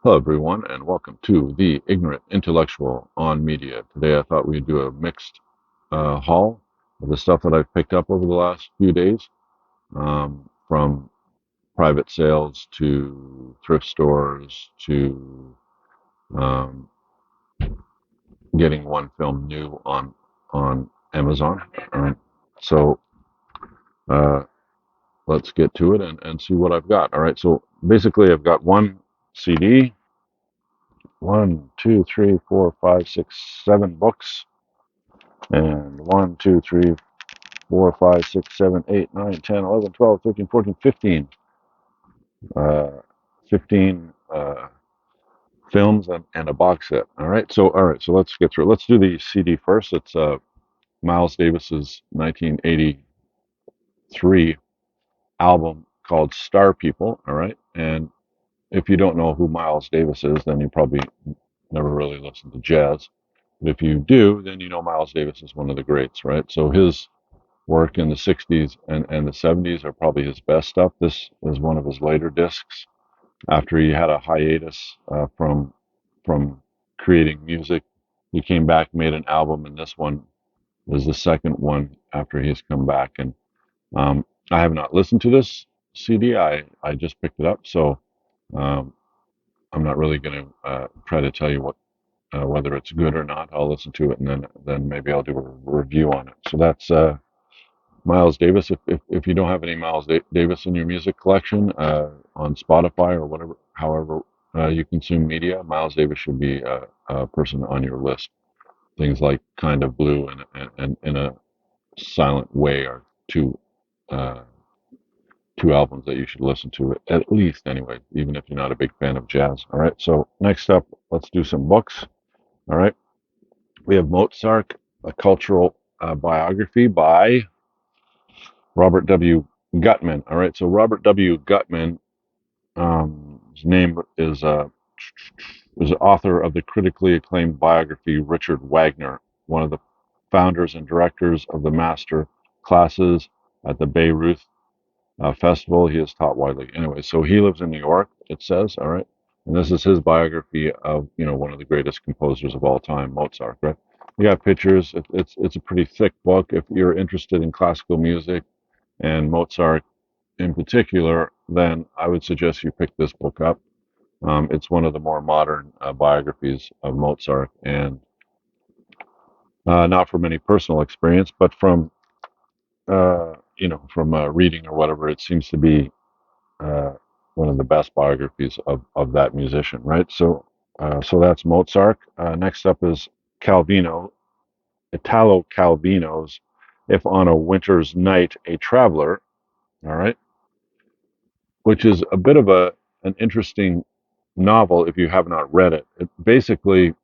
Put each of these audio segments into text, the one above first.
Hello, everyone, and welcome to the Ignorant Intellectual on Media. Today, I thought we'd do a mixed haul of the stuff that I've picked up over the last few days, from private sales to thrift stores to um, getting one film new on Amazon. So uh, let's get to it and see what I've got. All right, so basically, I've got one CD, one, two, three, four, five, six, seven books. And 1, 2, 3, 4, 5, 6, 7, 8, 9, 10, 11, 12, 13, 14, 15. Uh, 15 films and a box set. All right, so let's get through it. Let's do the CD first. It's Miles Davis's 1983 album called Star People. All right. And if you don't know who Miles Davis is, then you probably never really listened to jazz. But if you do, then you know Miles Davis is one of the greats, right? So his work in the 60s and the 70s are probably his best stuff. This is one of his later discs after he had a hiatus from creating music. He came back, made an album, and this one is the second one after he's come back. And I have not listened to this CD. I just picked it up, so um, I'm not really going to try to tell you what whether it's good or not. I'll listen to it and then maybe I'll do a review on it. So that's Miles Davis. If you don't have any Davis in your music collection on Spotify or whatever, however you consume media, Miles Davis should be a person on your list. Things like "Kind of Blue" and "In a Silent Way" are two uh, two albums that you should listen to at least anyway, even if you're not a big fan of jazz. All right. So next up, let's do some books. All right. We have Mozart, a cultural biography by Robert W. Gutman. All right, so Robert W. Gutman, his name is author of the critically acclaimed biography Richard Wagner, one of the founders and directors of the master classes at the Bayreuth festival. He is taught widely. Anyway, so he lives in New York. It says, all right, and this is his biography of one of the greatest composers of all time, Mozart. Right? You got pictures. It's a pretty thick book. If you're interested in classical music and Mozart in particular, then I would suggest you pick this book up. It's one of the more modern biographies of Mozart, and not from any personal experience, but from from reading or whatever. It seems to be uh, one of the best biographies of that musician, right? So that's Mozart. Next up is Calvino, Italo Calvino's "If on a Winter's Night a Traveler." All right, which is a bit of an interesting novel if you have not read it. It basically,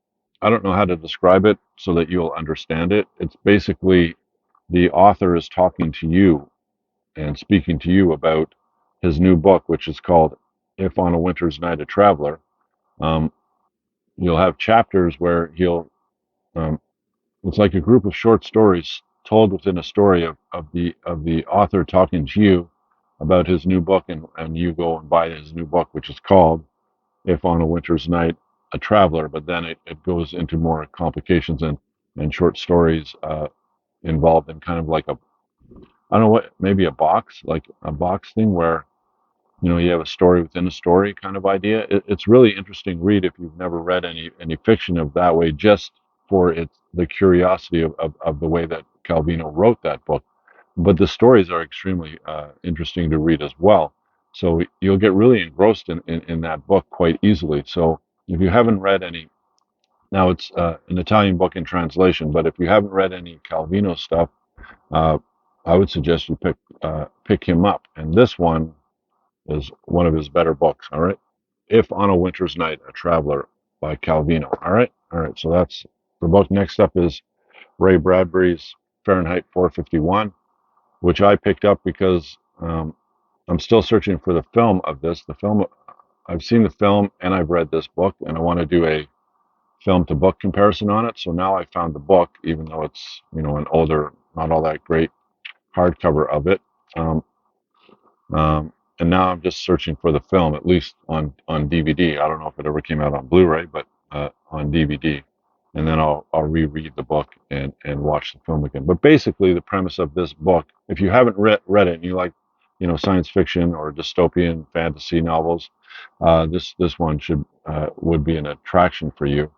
I don't know how to describe it so that you'll understand it. It's basically the author is talking to you and speaking to you about his new book, which is called If on a Winter's Night a Traveler. Um, you'll have chapters where um, it's like a group of short stories told within a story of the author talking to you about his new book, and you go and buy his new book, which is called If on a Winter's Night a Traveler. But then it goes into more complications and short stories involved in kind of like I don't know what, maybe a box, like a box thing where you have a story within a story kind of idea. It's really interesting read if you've never read any fiction of that way, just for the curiosity of the way that Calvino wrote that book. But the stories are extremely interesting to read as well. So you'll get really engrossed in that book quite easily. So if you haven't read any, now it's an Italian book in translation, but if you haven't read any Calvino stuff, uh, I would suggest you pick him up. And this one is one of his better books. All right. If on a Winter's Night, a Traveler by Calvino. All right. All right. So that's the book. Next up is Ray Bradbury's Fahrenheit 451, which I picked up because I'm still searching for the film of this. The film, I've seen the film and I've read this book, and I want to do a film to book comparison on it. So now I found the book, even though it's an older, not all that great hardcover of it. Um, and now I'm just searching for the film, at least on DVD. I don't know if it ever came out on Blu-ray, but on DVD, and then I'll reread the book and watch the film again. But basically, the premise of this book, if you haven't read it and you like, science fiction or dystopian fantasy novels, this one should would be an attraction for you.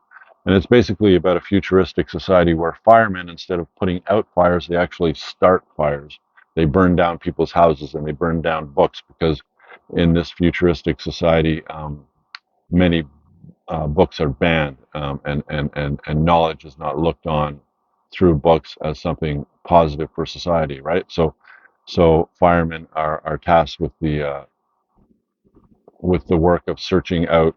And it's basically about a futuristic society where firemen, instead of putting out fires, they actually start fires. They burn down people's houses and they burn down books because in this futuristic society, many books are banned, and knowledge is not looked on through books as something positive for society, right? So firemen are tasked with the work of searching out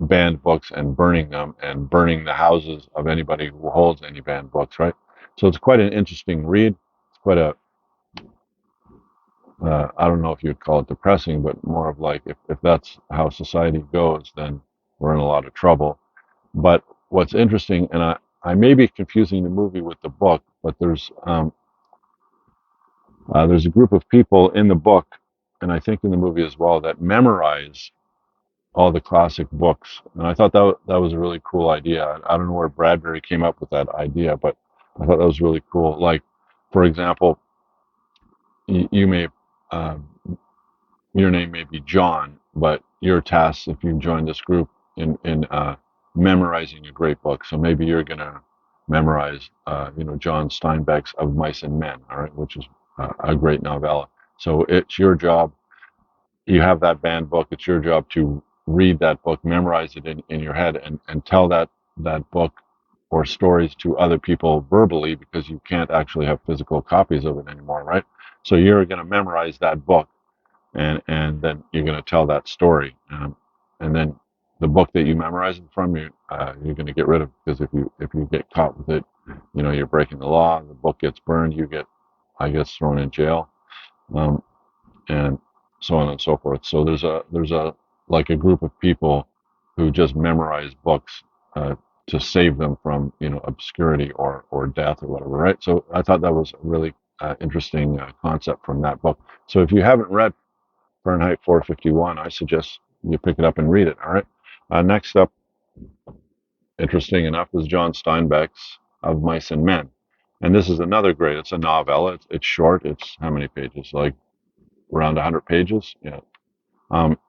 banned books and burning them and burning the houses of anybody who holds any banned books, right? So it's quite an interesting read. It's quite a I don't know if you'd call it depressing, but more of like if that's how society goes, then we're in a lot of trouble. But what's interesting, and I may be confusing the movie with the book, but there's a group of people in the book, and I think in the movie as well, that memorize all the classic books. And I thought that was a really cool idea. I don't know where Bradbury came up with that idea, but I thought that was really cool. Like, for example, you may uh, your name may be John, but your task, if you join this group, in memorizing a great book. So maybe you're gonna memorize, John Steinbeck's Of Mice and Men, all right, which is a great novella. So it's your job. You have that banned book. It's your job to read that book, memorize it in your head, and tell that book or stories to other people verbally because you can't actually have physical copies of it anymore, right? So you're going to memorize that book, and then you're going to tell that story, and then the book that you memorize it from, you're going to get rid of, because if you get caught with it, you're breaking the law. The book gets burned. I guess, thrown in jail, um, and so on and so forth. So there's a like a group of people who just memorize books to save them from obscurity or death or whatever, right? So I thought that was a really interesting concept from that book. So if you haven't read Fahrenheit 451, I suggest you pick it up and read it. All right. Next up, interesting enough, is John Steinbeck's Of Mice and Men. And this is another great, it's a novella. It's short. It's how many pages? Like around 100 pages. Yeah. Um,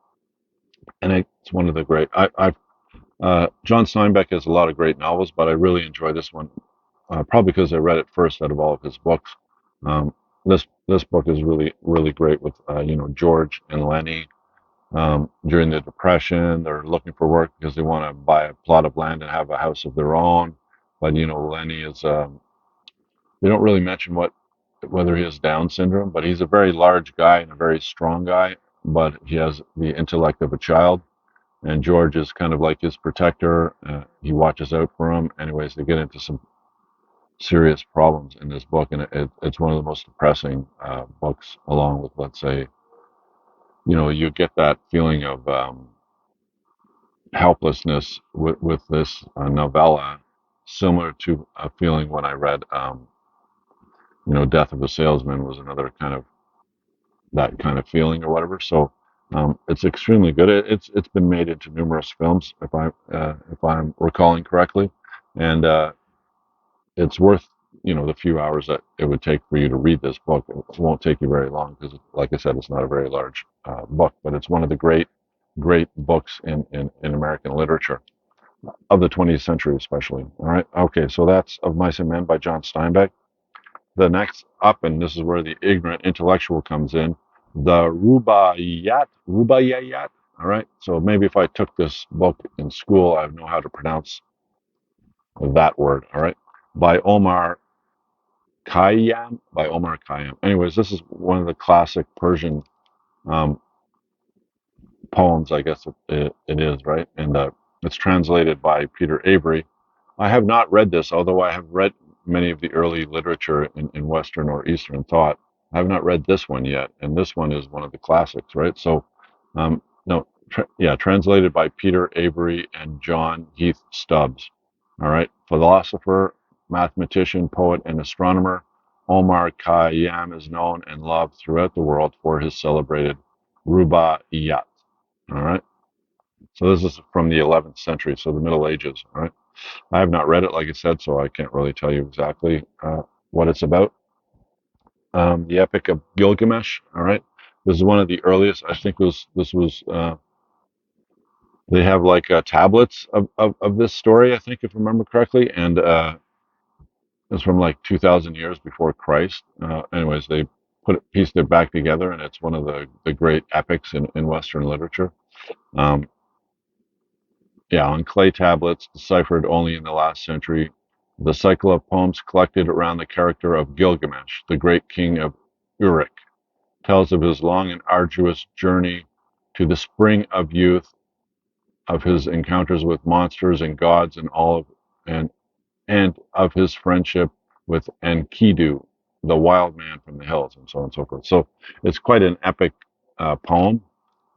and it's one of the great, John Steinbeck has a lot of great novels, but I really enjoy this one, probably because I read it first out of all of his books. Um, this book is really, really great with, George and Lenny. During the Depression, they're looking for work because they want to buy a plot of land and have a house of their own. But Lenny is. They don't really mention whether he has Down syndrome, but he's a very large guy and a very strong guy. But he has the intellect of a child, and George is kind of like his protector. He watches out for him. Anyways, they get into some serious problems in this book, and it's one of the most depressing books, along with, let's say, you get that feeling of helplessness with this novella, similar to a feeling when I read, Death of a Salesman was another kind of that kind of feeling or whatever. So it's extremely good. It's been made into numerous films, if I'm recalling correctly, and it's worth the few hours that it would take for you to read this book. It won't take you very long because, like I said, it's not a very large book, but it's one of the great books in American literature of the 20th century, especially. All right. Okay. So that's Of Mice and Men by John Steinbeck. The next up, and this is where the ignorant intellectual comes in, the Rubaiyat. All right. So maybe if I took this book in school, I would know how to pronounce that word. All right. By Omar Khayyam. By Omar Khayyam. Anyways, this is one of the classic Persian um, poems, I guess it is, right? And it's translated by Peter Avery. I have not read this, although I have read many of the early literature in Western or Eastern thought. I have not read this one yet, and this one is one of the classics, right? So, no, yeah, translated by Peter Avery and John Heath Stubbs. All right, philosopher, mathematician, poet, and astronomer. Omar Khayyam is known and loved throughout the world for his celebrated rubaiyat. All right. So this is from the 11th century, so the Middle Ages. All right. I have not read it, like I said, so I can't really tell you exactly what it's about. The Epic of Gilgamesh. All right. This is one of the earliest. I think was this was. They have like tablets of this story. I think, if I remember correctly, and it's from like 2,000 years before Christ. Anyways, they pieced it back together, and it's one of the great epics in Western literature. Um, yeah, on clay tablets, deciphered only in the last century, the cycle of poems collected around the character of Gilgamesh, the great king of Uruk, tells of his long and arduous journey to the spring of youth, of his encounters with monsters and gods, and and of his friendship with Enkidu, the wild man from the hills, and so on and so forth. So it's quite an epic poem,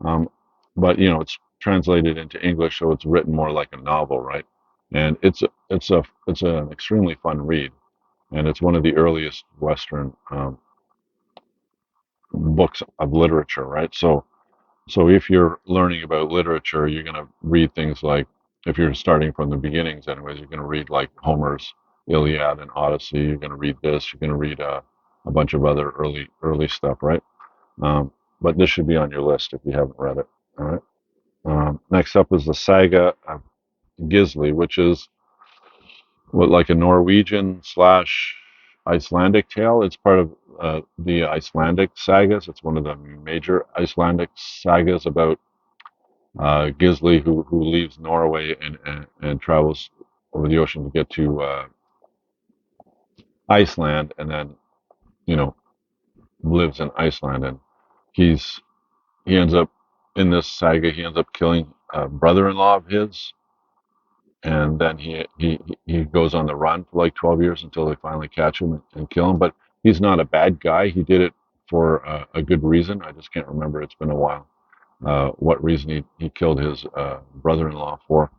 um, but it's translated into English, so it's written more like a novel, right? And it's an extremely fun read, and it's one of the earliest Western books of literature, right? So if you're learning about literature, you're going to read things like, if you're starting from the beginnings, anyways, you're going to read like Homer's Iliad and Odyssey. You're going to read this. You're going to read a bunch of other early stuff, right? Um, but this should be on your list if you haven't read it. All right. Next up is the Saga of Gisli, which is what, like a Norwegian slash Icelandic tale. It's part of the Icelandic sagas. It's one of the major Icelandic sagas about Gisli, who leaves Norway and travels over the ocean to get to Iceland, and then you know lives in Iceland, and he's he ends up in this saga. He ends up killing a brother-in-law of his, and then he goes on the run for like 12 years until they finally catch him and kill him. But he's not a bad guy. He did it for a good reason. I just can't remember. It's been a while. What reason he killed his brother-in-law for.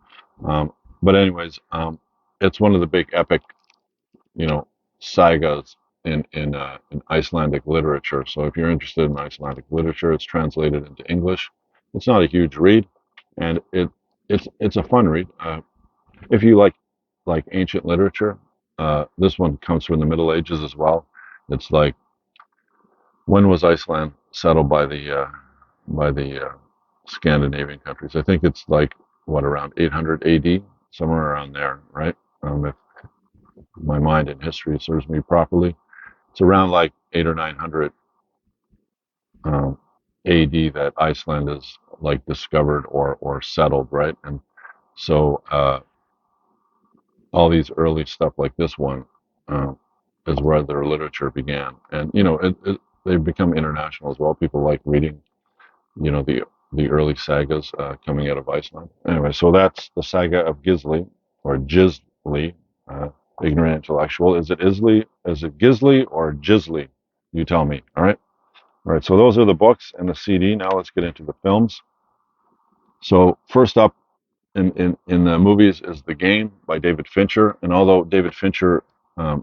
Um, but anyways, it's one of the big epic, you know, sagas in Icelandic literature. So if you're interested in Icelandic literature, it's translated into English. It's not a huge read, and it's a fun read. If you like ancient literature, this one comes from the Middle Ages as well. It's like, when was Iceland settled by the Scandinavian countries? I think it's like what, around 800 AD, somewhere around there, right? If my mind and history serves me properly, it's around like 8 or 900 AD that Iceland is like discovered or settled, right? And so all these early stuff like this one uh, is where their literature began, and they've become international as well. People like reading the early sagas coming out of Iceland. Anyway, so that's the Saga of Gisli, or Gisli. Uh, Ignorant intellectual. Is it Isli? Is it Gisli or Gisli? You tell me. All right. All right. So those are the books and the CD. Now let's get into the films. So first up in the movies is The Game by David Fincher. And although David Fincher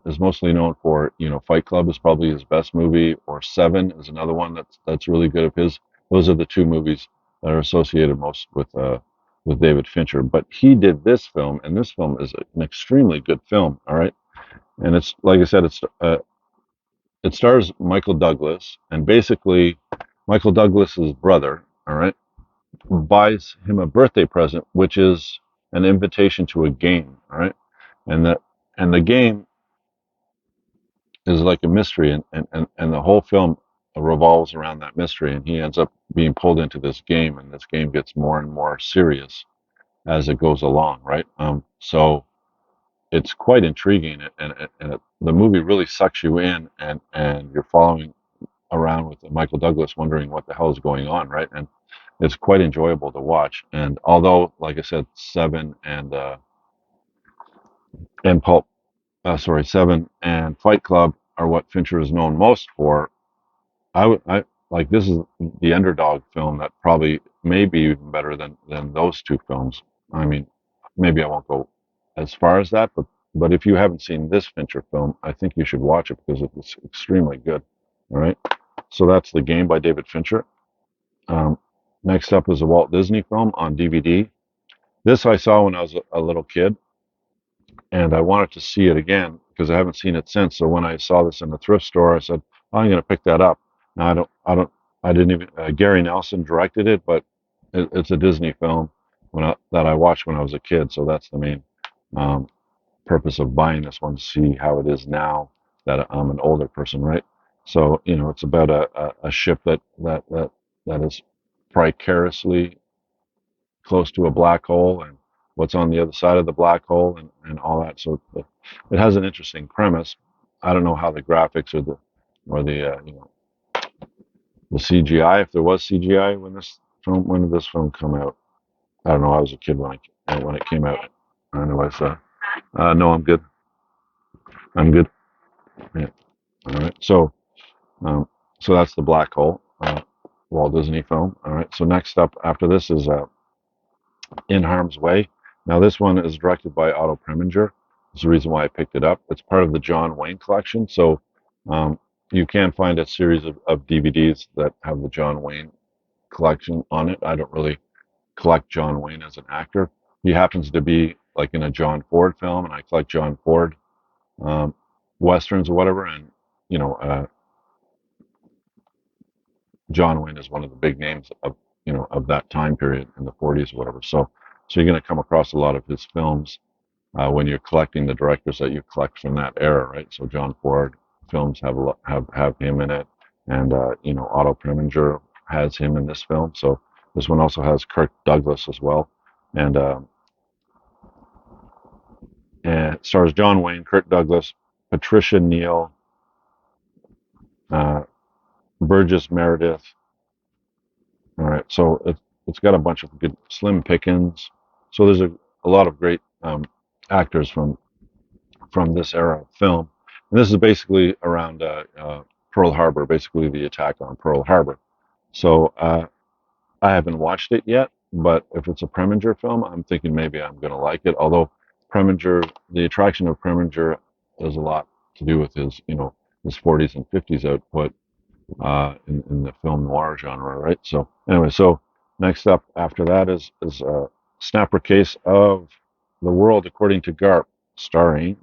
is mostly known for, Fight Club is probably his best movie, or Seven is another one that's really good of his. Those are the two movies that are associated most with David Fincher. But he did this film, and this film is an extremely good film. All right, and it's like I said, it stars Michael Douglas, and basically Michael Douglas's brother. All right, buys him a birthday present, which is an invitation to a game. All right, and the game is like a mystery, and the whole film revolves around that mystery, and he ends up being pulled into this game, and this game gets more and more serious as it goes along, right? So it's quite intriguing, the movie really sucks you in, and you're following around with Michael Douglas, wondering what the hell is going on, right? And it's quite enjoyable to watch. And although, like I said, Seven and Pulp, Seven and Fight Club are what Fincher is known most for, I like, this is the underdog film that probably may be even better than those two films. I mean, maybe I won't go as far as that, but But if you haven't seen this Fincher film, I think you should watch it because it's extremely good. All right. So that's The Game by David Fincher. Um, Next up is a Walt Disney film on DVD. This I saw when I was a little kid, and I wanted to see it again because I haven't seen it since. So when I saw this in the thrift store, I said, oh, "I'm going to pick that up." Now I didn't even. Gary Nelson directed it, but it's a Disney film that I watched when I was a kid. So that's the main um, purpose of buying this one to see how it is now that I'm an older person, right? So it's about a ship that is precariously close to a black hole and what's on the other side of the black hole and all that. So it has an interesting premise. I don't know how the graphics or the CGI, if there was CGI when did this film come out? I don't know. I was a kid when it came out. Anyway, so no, I'm good. I'm good. Yeah. All right. Um, so that's the black hole, Walt Disney film. All right. So next up after this is In Harm's Way. Now, this one is directed by Otto Preminger. That's the reason why I picked it up. It's part of the John Wayne collection. So um, you can find a series of DVDs that have the John Wayne collection on it. I don't really collect John Wayne as an actor. He happens to be like in a John Ford film, and I collect John Ford um, westerns or whatever. And you know, uh, John Wayne is one of the big names of that time period in the 40s or whatever. So you're going to come across a lot of his films when you're collecting the directors that you collect from that era, right? So John Ford films have him in it, and Otto Preminger has him in this film. So this one also has Kirk Douglas as well, and it stars John Wayne, Kirk Douglas, Patricia Neal, uh, Burgess Meredith. All right, so it's got a bunch of good Slim Pickens. So there's a lot of great actors from this era of film. And this is basically around Pearl Harbor, basically the attack on Pearl Harbor. So I haven't watched it yet, but if it's a Preminger film, I'm thinking maybe I'm going to like it. Although the attraction of Preminger has a lot to do with his 40s and 50s output in the film noir genre, right? So anyway, so next up after that is a snapper case of The World According to Garp, starring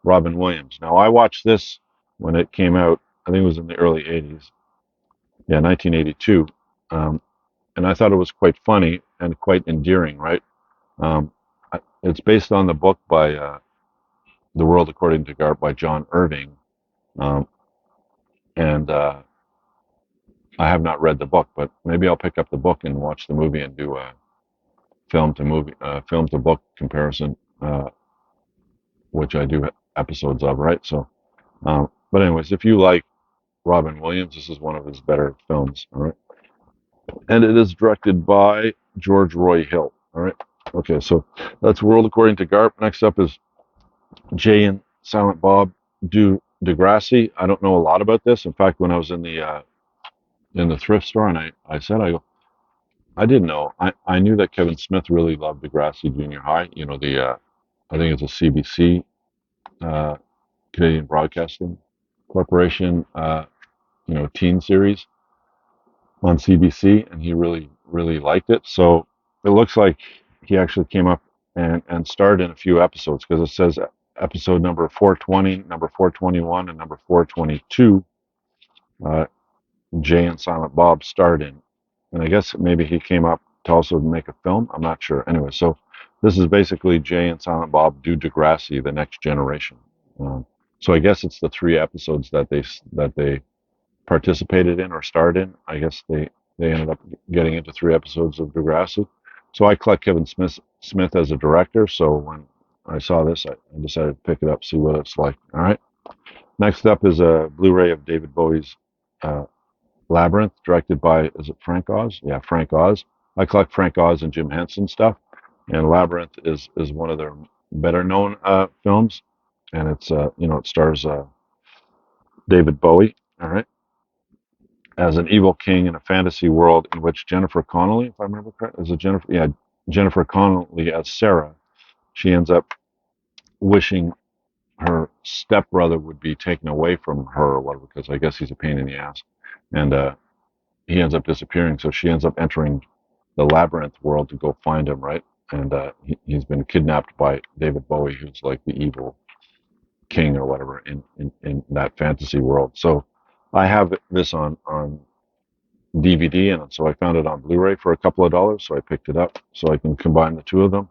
Robin Williams. Now, I watched this when it came out. I think it was in the early '80s. Yeah, 1982. Um, and I thought it was quite funny and quite endearing, right? Um, it's based on the book by The World According to Garp by John Irving. Um, and I have not read the book, but maybe I'll pick up the book and watch the movie and do a film to book comparison, which I do episodes of, right? So, but anyways, if you like Robin Williams, this is one of his better films. All right, and it is directed by George Roy Hill. All right, okay, so that's World According to Garp. Next up is Jay and Silent Bob do Degrassi. I don't know a lot about this. In fact, when I was in the thrift store, and I said I didn't know. I knew that Kevin Smith really loved Degrassi Junior High. I think it's a CBC, uh, Canadian Broadcasting Corporation, teen series on CBC, and he really, really liked it. So it looks like he actually came up and starred in a few episodes because it says episode number 420, number 421, and number 422. Uh, Jay and Silent Bob starred in, and I guess maybe he came up to also make a film. I'm not sure. Anyway, so this is basically Jay and Silent Bob do Degrassi, the next generation. Um, so I guess it's the three episodes that they participated in or starred in. I guess they ended up getting into three episodes of Degrassi. So I collect Kevin Smith as a director. So when I saw this, I decided to pick it up, see what it's like. All right. Next up is a Blu-ray of David Bowie's uh, Labyrinth, directed by, is it Frank Oz? Yeah, Frank Oz. I collect Frank Oz and Jim Henson stuff, and Labyrinth is one of their better known films, and it stars David Bowie. All right, as an evil king in a fantasy world in which Jennifer Connelly, if I remember correctly, is it Jennifer? Yeah, Jennifer Connelly as Sarah. She ends up wishing her stepbrother would be taken away from her or whatever, because I guess he's a pain in the ass, and he ends up disappearing. So she ends up entering the labyrinth world to go find him, right? And he's been kidnapped by David Bowie, who's like the evil king or whatever in that fantasy world. So I have this on DVD, and so I found it on Blu-ray for a couple of dollars. So I picked it up so I can combine the two of them.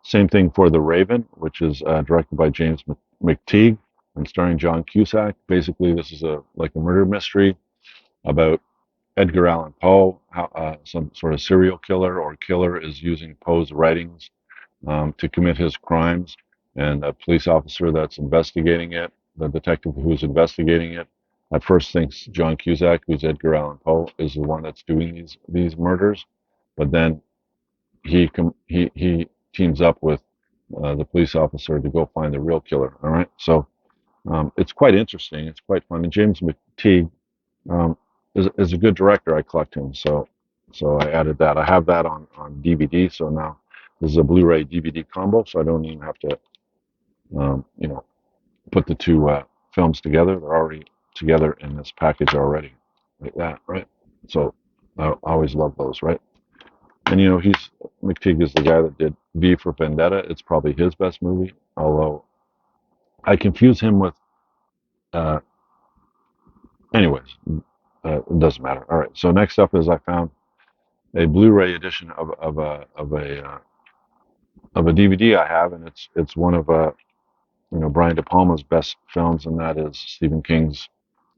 Same thing for The Raven, which is directed by James McTeague and starring John Cusack. Basically, this is a like a murder mystery about Edgar Allan Poe, how some sort of serial killer or killer is using Poe's writings to commit his crimes, and a police officer that's investigating it, the detective who's investigating it, at first thinks John Cusack, who's Edgar Allan Poe, is the one that's doing these murders, but then he teams up with the police officer to go find the real killer. All right, so it's quite interesting. It's quite fun. And James McTeague um, is a good director. I collect him, so I added that. I have that on DVD. So now this is a Blu-ray DVD combo, so I don't even have to you know put the two films together. They're already together in this package already, like that, right? So I always love those, right? And he's McTeague is the guy that did V for Vendetta. It's probably his best movie, although I confuse him with. Uh, anyways, it doesn't matter. All right. So next up is I found a Blu-ray edition of a DVD I have, and it's one of Brian De Palma's best films, and that is Stephen King's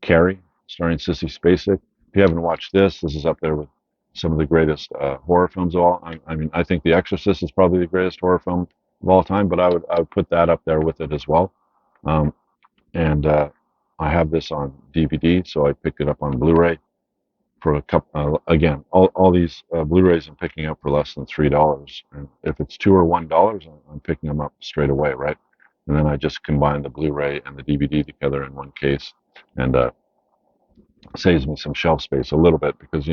Carrie, starring Sissy Spacek. If you haven't watched this is up there with some of the greatest horror films of all. I mean, I think The Exorcist is probably the greatest horror film of all time, but I would put that up there with it as well. Um, and I have this on DVD, so I picked it up on Blu-ray for a couple. Again, all these Blu-rays I'm picking up for less than $3, and if it's $2 or $1, I'm picking them up straight away, right? And then I just combine the Blu-ray and the DVD together in one case, and saves me some shelf space a little bit because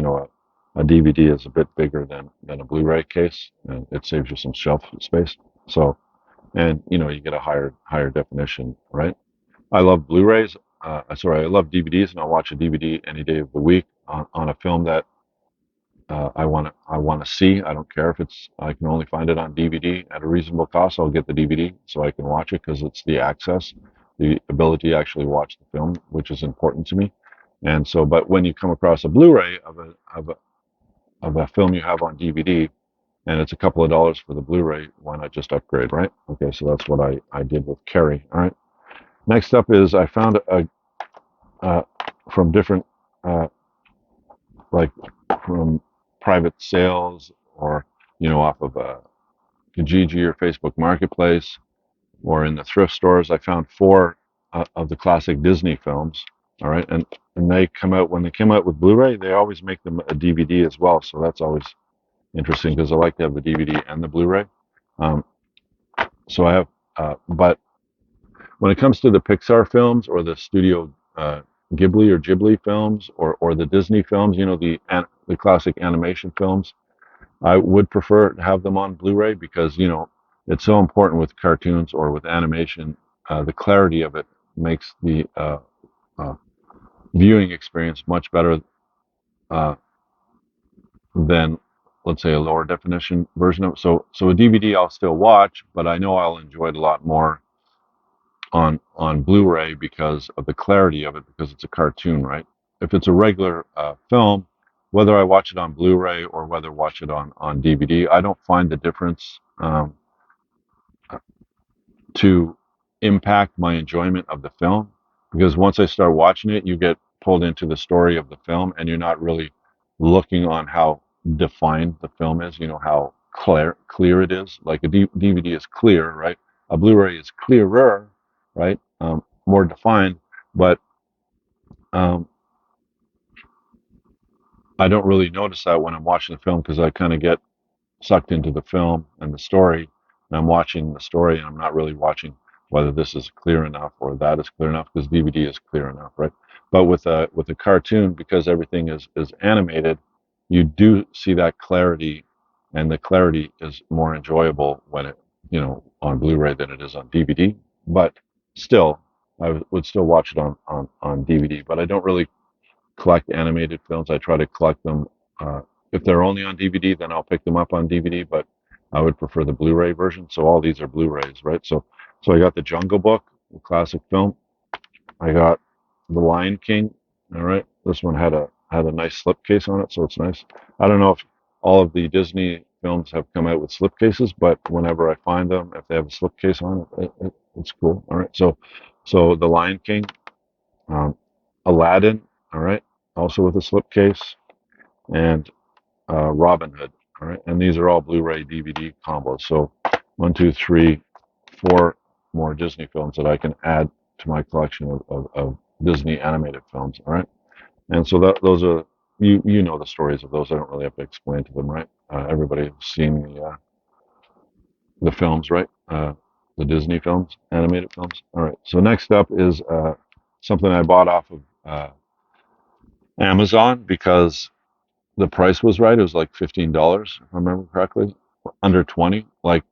a DVD is a bit bigger than a Blu-ray case, and it saves you some shelf space. So, and you get a higher definition, right? I love Blu-rays. Sorry, I love DVDs, and I'll watch a DVD any day of the week on a film that I want to see. I don't care if I can only find it on DVD at a reasonable cost. I'll get the DVD so I can watch it because it's the access, the ability to actually watch the film, which is important to me. And so, but when you come across a Blu-ray of a film you have on DVD, and it's a couple of dollars for the Blu-ray, why not just upgrade, right? Okay, so that's what I did with Carrie. All right. Next up is I found uh, from different uh, like from private sales or off of Kijiji or Facebook Marketplace or in the thrift stores. I found four of the classic Disney films. All right, and they come out when they came out with Blu-ray. They always make them a DVD as well, so that's always interesting because I like to have the DVD and the Blu-ray. Um, so I have, but when it comes to the Pixar films or the Studio Ghibli or Ghibli films or the Disney films, the classic animation films, I would prefer to have them on Blu-ray because it's so important with cartoons or with animation. The clarity of it makes the uh, viewing experience much better uh, than, let's say, a lower definition version of it. So a DVD I'll still watch, but I know I'll enjoy it a lot more on Blu-ray because of the clarity of it, because it's a cartoon, right? If it's a regular film, whether I watch it on Blu-ray or whether I watch it on DVD, I don't find the difference to impact my enjoyment of the film because once I start watching it, you get pulled into the story of the film and you're not really looking on how defined the film is, how clear it is. Like a DVD is clear, right? A Blu-ray is clearer, right? More defined, but um, I don't really notice that when I'm watching the film because I kind of get sucked into the film and the story, and I'm watching the story, and I'm not really watching whether this is clear enough or that is clear enough because DVD is clear enough, right? But with a cartoon, because everything is animated, you do see that clarity, and the clarity is more enjoyable when it on Blu-ray than it is on DVD. But still, would still watch it on DVD, but I don't really collect animated films. I try to collect them. If they're only on DVD, then I'll pick them up on DVD, but I would prefer the Blu-ray version. So all these are Blu-rays, right? So I got the Jungle Book, the classic film. I got the Lion King. All right, this one had a nice slipcase on it, so it's nice. I don't know if all of the Disney films have come out with slipcases, but whenever I find them, if they have a slipcase on it's cool. All right, so the Lion King, um, Aladdin, all right, also with a slipcase, and Robin Hood, all right, and these are all Blu-ray DVD combos. So one, two, three, four more Disney films that I can add to my collection of Disney animated films, all right. And so those are you know the stories of those. I don't really have to explain to them, right? Everybody's seen the films, right? The Disney films, animated films. All right. So next up is something I bought off of Amazon because the price was right. It was like $15, if I remember correctly, under 20. Like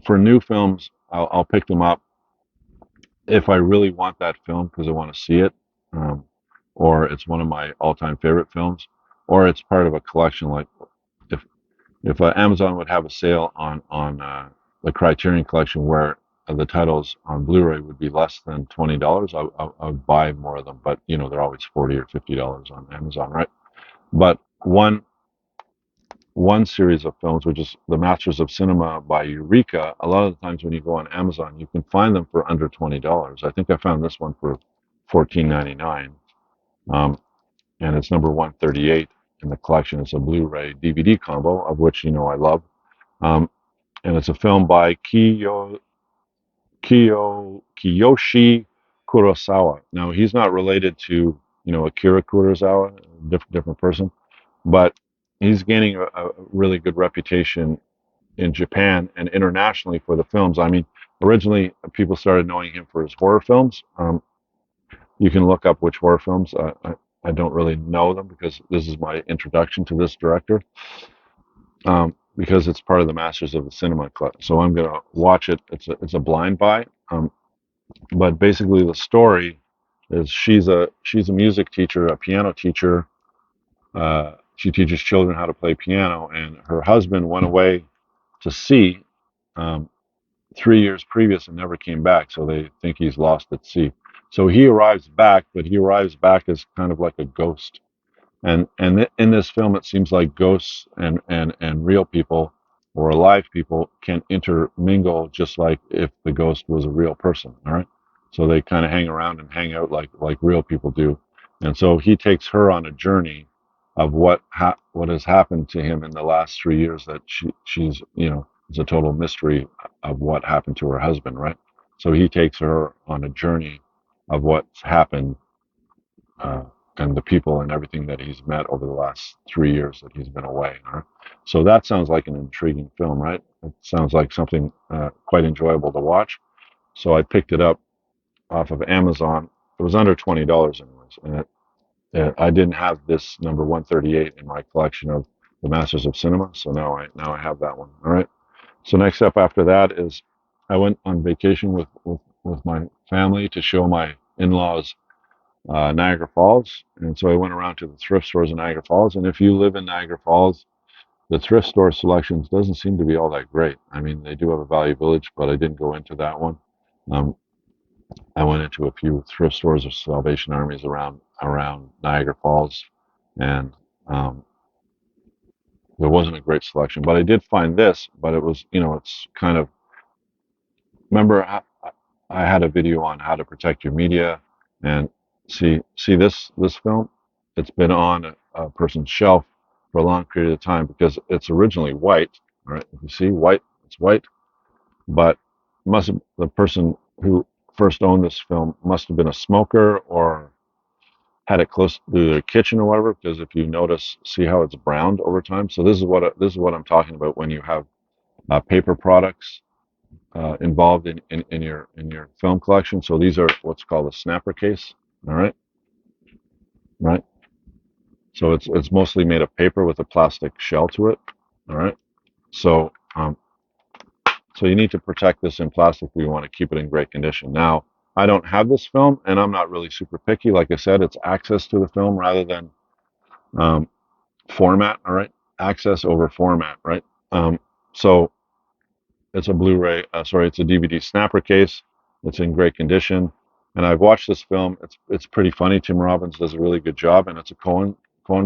for new films, I'll pick them up if I really want that film because I want to see it, um, or it's one of my all-time favorite films, or it's part of a collection. Like if Amazon would have a sale on the Criterion Collection where the titles on Blu-ray would be less than $20, I would buy more of them. But you know they're always $40 or $50 on Amazon, right? But one series of films, which is The Masters of Cinema by Eureka. A lot of the times when you go on Amazon, you can find them for under $20. I think I found this one for $14.99, and it's number 138 in the collection. It's a Blu-ray DVD combo, of which you know I love, um, and it's a film by Kiyoshi Kurosawa. Now he's not related to Akira Kurosawa, different person, but he's gaining a really good reputation in Japan and internationally for the films. I mean, originally people started knowing him for his horror films. You can look up which horror films. I don't really know them because this is my introduction to this director. Because it's part of the Masters of the Cinema Club. So I'm going to watch it. It's a blind buy. But basically, the story is she's a music teacher, a piano teacher. She teaches children how to play piano, and her husband went away to sea um, 3 years previous and never came back. So they think he's lost at sea. So he arrives back, but he arrives back as kind of like a ghost. And in this film, it seems like ghosts and real people or alive people can intermingle just like if the ghost was a real person. All right, so they kind of hang around and hang out like real people do. And so he takes her on a journey of what has happened to him in the last 3 years that she's it's a total mystery of what happened to her husband, right? So he takes her on a journey of what's happened, uh, and the people and everything that he's met over the last 3 years that he's been away. Right? So that sounds like an intriguing film, right? It sounds like something quite enjoyable to watch. So I picked it up off of Amazon. It was under $20 anyways, and I didn't have this number 138 in my collection of the Masters of Cinema, so now I have that one. All right. So next up after that is I went on vacation with my family to show my in-laws Niagara Falls. And so I went around to the thrift stores in Niagara Falls. And if you live in Niagara Falls, the thrift store selections doesn't seem to be all that great. I mean, they do have a Value Village, but I didn't go into that one. Um, I went into a few thrift stores or Salvation Armies around Niagara Falls, and there wasn't a great selection. But I did find this. But it was, it's kind of remember I had a video on how to protect your media, and see this film. It's been on a person's shelf for a long period of time because it's originally white. All right, if you see white, it's white, but the person who first owned this film must have been a smoker or had it close to their kitchen or whatever. Because if you notice, see how it's browned over time. So this is what I'm talking about when you have paper products involved in your film collection. So these are what's called a snapper case. All right, right. So it's mostly made of paper with a plastic shell to it. All right. So you need to protect this in plastic. We want to keep it in great condition. Now I don't have this film, and I'm not really super picky. Like I said, it's access to the film rather than um, format. All right, access over format. Right. Um, so it's a Blu-ray. Sorry, it's a DVD snapper case. It's in great condition, and I've watched this film. It's pretty funny. Tim Robbins does a really good job, and it's a Coen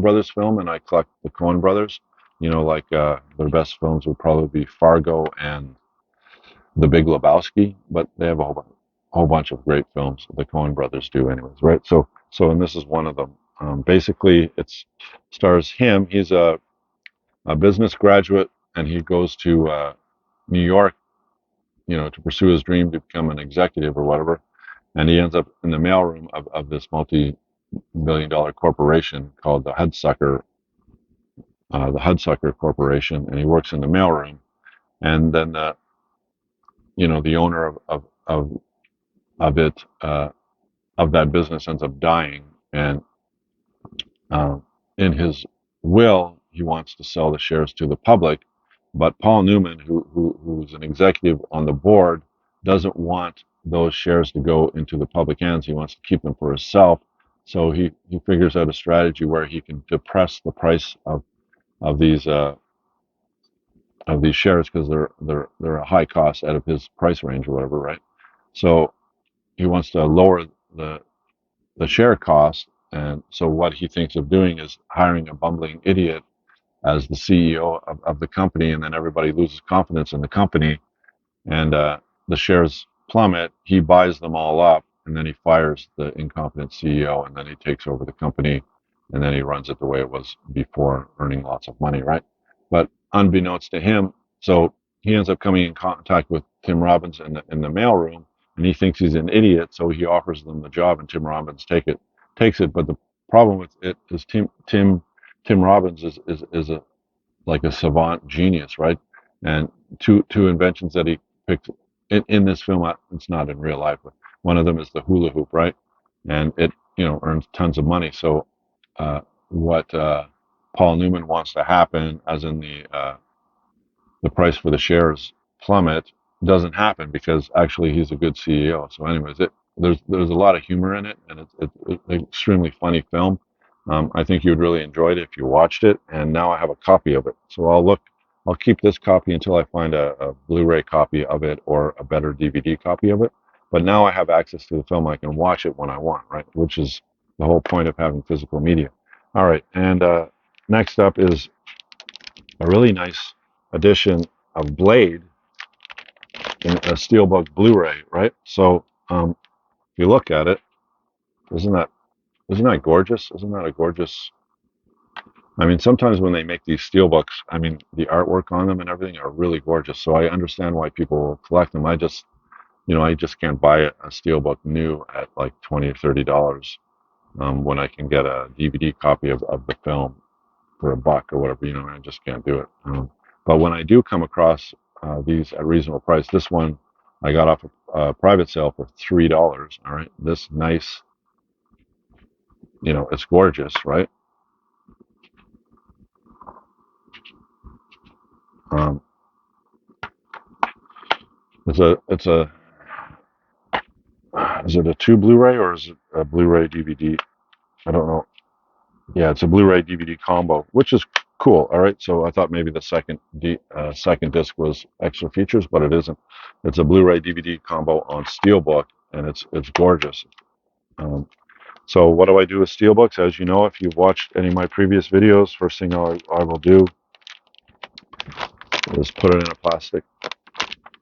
Brothers film, and I collect the Coen Brothers. You know, like their best films would probably be Fargo and The Big Lebowski, but they have a whole bunch of great films. The Coen Brothers do, anyways, right? And this is one of them. Basically, it's stars him. He's a business graduate, and he goes to New York, you know, to pursue his dream to become an executive or whatever. And he ends up in the mailroom of this multi-billion-dollar corporation called the Hudsucker Corporation, and he works in the mailroom. And then the owner of it of that business ends up dying, and uh, in his will, he wants to sell the shares to the public, but Paul Newman, who's an executive on the board, doesn't want those shares to go into the public hands. He wants to keep them for himself. So he figures out a strategy where he can depress the price of these uh, of these shares because they're a high cost out of his price range or whatever, right? So he wants to lower the the share cost. And so what he thinks of doing is hiring a bumbling idiot as the CEO of the company, and then everybody loses confidence in the company, and the shares plummet. He buys them all up, and then he fires the incompetent CEO, and then he takes over the company, and then he runs it the way it was before, earning lots of money, right? But unbeknownst to him, so he ends up coming in contact with Tim Robbins in the mailroom, and he thinks he's an idiot, so he offers them the job, and Tim Robbins takes it. But the problem with it is Tim Robbins is a like a savant genius, right? And two inventions that he picked in this film. It's not in real life, but one of them is the hula hoop, right? And it earns tons of money. So what Paul Newman wants to happen, as in the price for the shares plummet, doesn't happen because actually he's a good CEO. So, anyways, there's a lot of humor in it, and it's an extremely funny film. I think you would really enjoy it if you watched it. And now I have a copy of it, so I'll keep this copy until I find a Blu-ray copy of it or a better DVD copy of it. But now I have access to the film. I can watch it when I want, right? Which is the whole point of having physical media. All right, and next up is a really nice edition of Blade in a steelbook Blu-ray, right? So if you look at it, isn't that isn't that gorgeous? Isn't that a gorgeous? I mean, sometimes when they make these steelbooks, I mean, the artwork on them and everything are really gorgeous. So I understand why people collect them. I just can't buy a steelbook new at like $20 or $30 when I can get a DVD copy of the film for a buck or whatever. I just can't do it. But when I do come across these at reasonable price, this one I got off a private sale for $3. All right, this nice, it's gorgeous, right? Um, it's a is it a two Blu-ray or is it a Blu-ray DVD? I don't know. Yeah, it's a Blu-ray DVD combo, which is cool. All right, so I thought maybe the second disc was extra features, but it isn't. It's a Blu-ray DVD combo on Steelbook, and it's gorgeous. Um, so what do I do with Steelbooks? As you know, if you've watched any of my previous videos, first thing I will do is put it in a plastic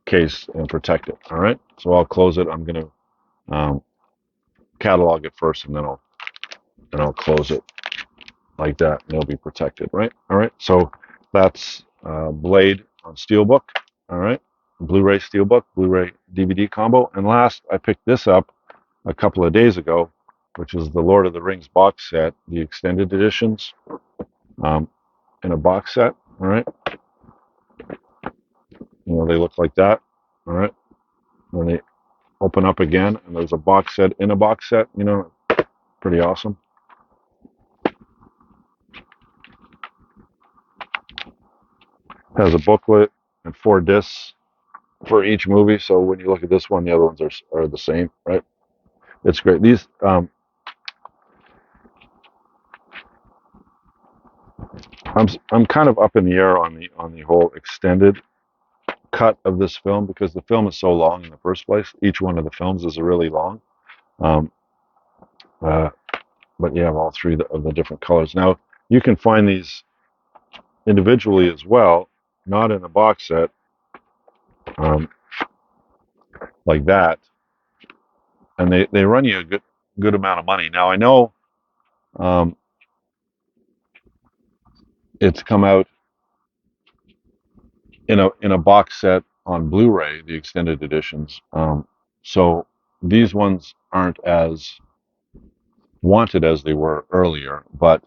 case and protect it. All right, so I'll close it. I'm going to catalog it first, and then I'll close it like that, and it'll be protected, right? All right, so that's Blade on Steelbook. All right, Blu-ray Steelbook, Blu-ray DVD combo. And last, I picked this up a couple of days ago, which is the Lord of the Rings box set, the extended editions, um, in a box set. All right, they look like that. All right, and they open up again, and there's a box set in a box set. Pretty awesome. It has a booklet and 4 discs for each movie. So when you look at this one, the other ones are the same, right? It's great. These I'm kind of up in the air on the whole extended cut of this film because the film is so long in the first place. Each one of the films is really long. Um, uh, but you have all three of the different colors. Now you can find these individually as well, not in a box set um, like that, and they run you a good amount of money. Now I know um, it's come out in a box set on Blu-ray, the extended editions. So these ones aren't as wanted as they were earlier, but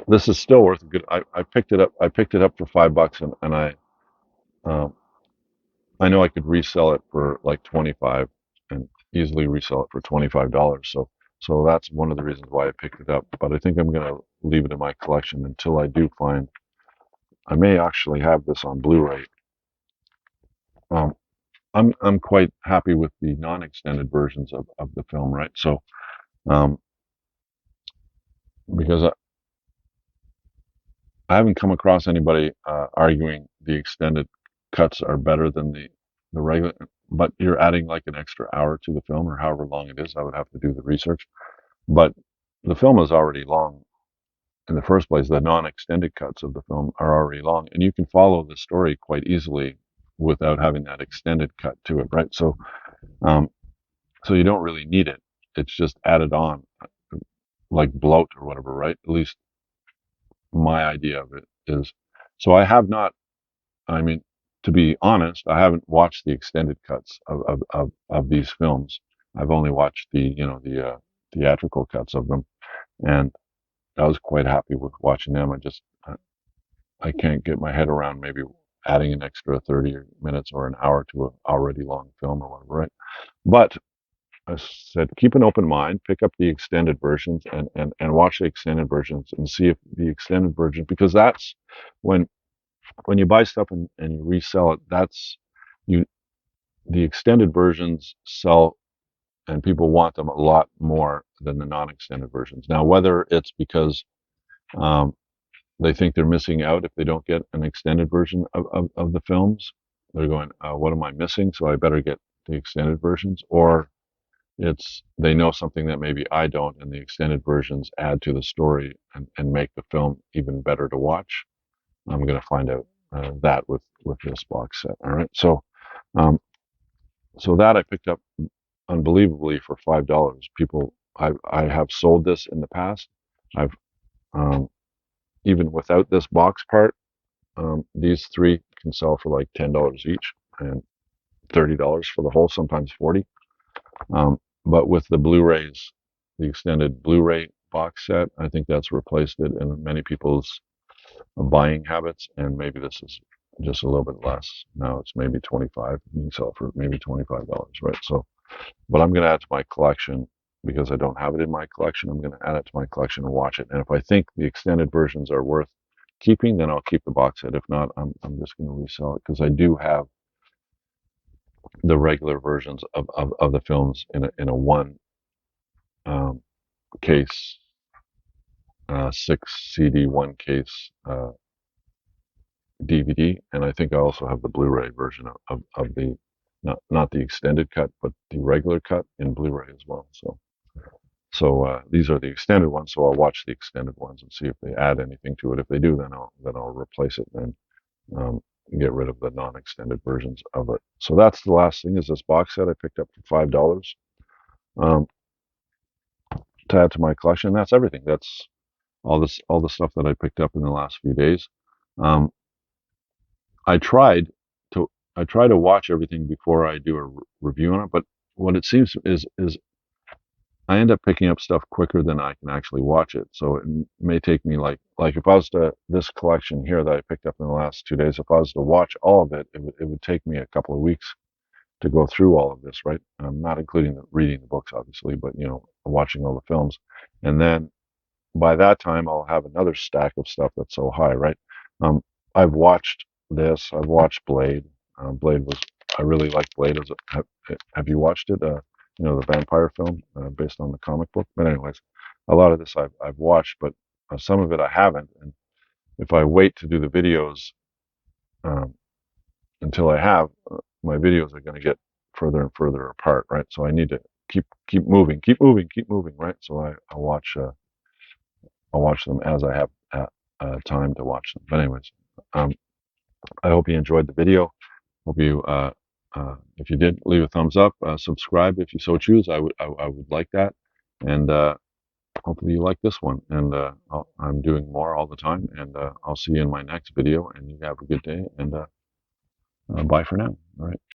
this is still worth a good. I picked it up. I picked it up for $5, and um, I know I could resell it for like 25 and easily resell it for $25. So that's one of the reasons why I picked it up. But I think I'm gonna leave it in my collection until I do find. I may actually have this on Blu-ray. Um, I'm quite happy with the non-extended versions of the film, right? So um, because I haven't come across anybody arguing the extended cuts are better than the regular, but you're adding like an extra hour to the film or however long it is. I would have to do the research, but the film is already long in the first place. The non-extended cuts of the film are already long, and you can follow the story quite easily without having that extended cut to it, right? Um, so you don't really need it. It's just added on, like bloat or whatever, right? At least my idea of it is. So I have not. I mean, to be honest, I haven't watched the extended cuts of these films. I've only watched the theatrical cuts of them, and I was quite happy with watching them. I can't get my head around maybe adding an extra 30 minutes or an hour to an already long film or whatever, right? But I said, keep an open mind, pick up the extended versions and watch the extended versions and see if the extended version, because that's when when you buy stuff and you resell it, that's you the extended versions sell and people want them a lot more than the non-extended versions. Now, whether it's because um, they think they're missing out if they don't get an extended version of the films, they're going, what am I missing? So I better get the extended versions, or it's they know something that maybe I don't, and the extended versions add to the story and make the film even better to watch. I'm going to find out that with this box set. All right, um, so that I picked up unbelievably for $5. People, I have sold this in the past. I've um, even without this box part, these three can sell for like $10 each and $30 for the whole, sometimes 40. But with the Blu-rays, the extended Blu-ray box set, I think that's replaced it in many people's buying habits, and maybe this is just a little bit less. Now it's maybe 25. You can sell for maybe $25, right? So, but I'm going to add to my collection because I don't have it in my collection. I'm going to add it to my collection and watch it. And if I think the extended versions are worth keeping, then I'll keep the box set. If not, I'm just going to resell it because I do have the regular versions of the films in a one um, case, 6 CD, one case DVD, and I think I also have the Blu-ray version of the not the extended cut, but the regular cut in Blu-ray as well. So these are the extended ones. So I'll watch the extended ones and see if they add anything to it. If they do, then I'll replace it and um, get rid of the non-extended versions of it. So that's the last thing is this box set I picked up for $5 um, to add to my collection. That's everything. That's all the stuff that I picked up in the last few days. Um, I tried to I try to watch everything before I do a review on it, but what it seems is I end up picking up stuff quicker than I can actually watch it. So it may take me like if I was to this collection here that I picked up in the last 2 days, if I was to watch all of it, it would take me a couple of weeks to go through all of this, right? Not including reading the books, obviously, but watching all the films, and then by that time I'll have another stack of stuff that's so high, right? Um, I've watched this. I've watched Blade. Blade was I really like Blade. Have you watched it? the vampire film based on the comic book. But anyways, a lot of this I've watched, but some of it I haven't. And if I wait to do the videos um, until I have, my videos are going to get further and further apart, right? So I need to keep moving, keep moving, keep moving, right? So I'll watch them as I have time to watch them. But anyways, um, I hope you enjoyed the video. Hope you, if you did, leave a thumbs up, subscribe if you so choose. I would like that, and hopefully you like this one. And I'm doing more all the time, and I'll see you in my next video. And you have a good day, and bye for now. All right.